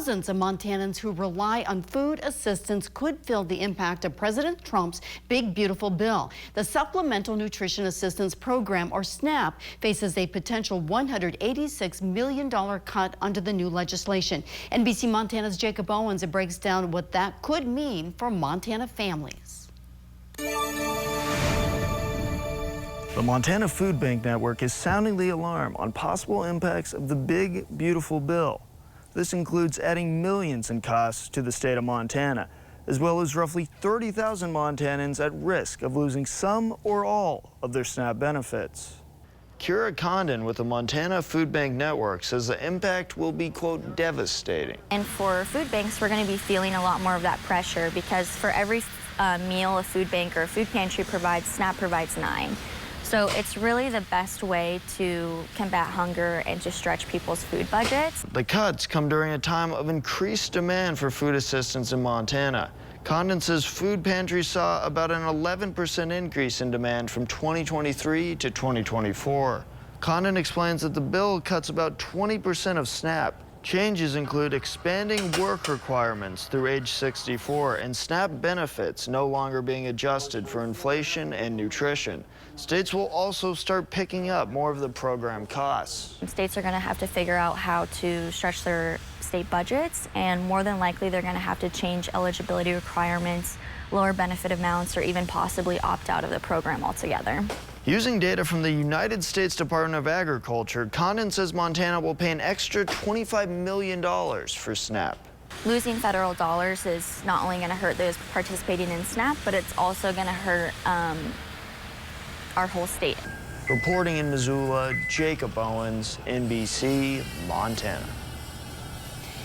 Thousands of Montanans who rely on food assistance could feel the impact of President Trump's big, beautiful bill. The Supplemental Nutrition Assistance Program, or SNAP, faces a potential $186 million cut under the new legislation. NBC Montana's Jacob Owens breaks down what that could mean for Montana families. The Montana Food Bank Network is sounding the alarm on possible impacts of the big, beautiful bill. This includes adding millions in costs to the state of Montana, as well as roughly 30,000 Montanans at risk of losing some or all of their SNAP benefits. Kiera Condon with the Montana Food Bank Network says the impact will be, quote, devastating. And for food banks, we're going to be feeling a lot more of that pressure because for every meal a food bank or a food pantry provides, SNAP provides 9. So it's really the best way to combat hunger and to stretch people's food budgets. The cuts come during a time of increased demand for food assistance in Montana. Condon says food pantries saw about an 11% increase in demand from 2023 to 2024. Condon explains that the bill cuts about 20% of SNAP. Changes include expanding work requirements through age 64 and SNAP benefits no longer being adjusted for inflation and nutrition. States will also start picking up more of the program costs. States are going to have to figure out how to stretch their state budgets, and more than likely they're going to have to change eligibility requirements, lower benefit amounts, or even possibly opt out of the program altogether. Using data from the United States Department of Agriculture, Condon says Montana will pay an extra $25 million for SNAP. Losing federal dollars is not only going to hurt those participating in SNAP, but it's also going to hurt our whole state. Reporting in Missoula, Jacob Owens, NBC Montana.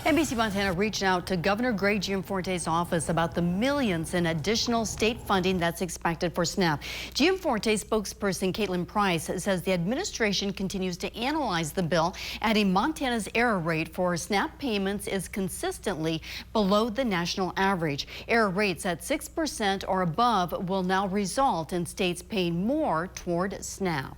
NBC Montana reached out to Governor Greg Gianforte's office about the millions in additional state funding that's expected for SNAP. Gianforte spokesperson Caitlin Price says the administration continues to analyze the bill, adding Montana's error rate for SNAP payments is consistently below the national average. Error rates at 6% or above will now result in states paying more toward SNAP.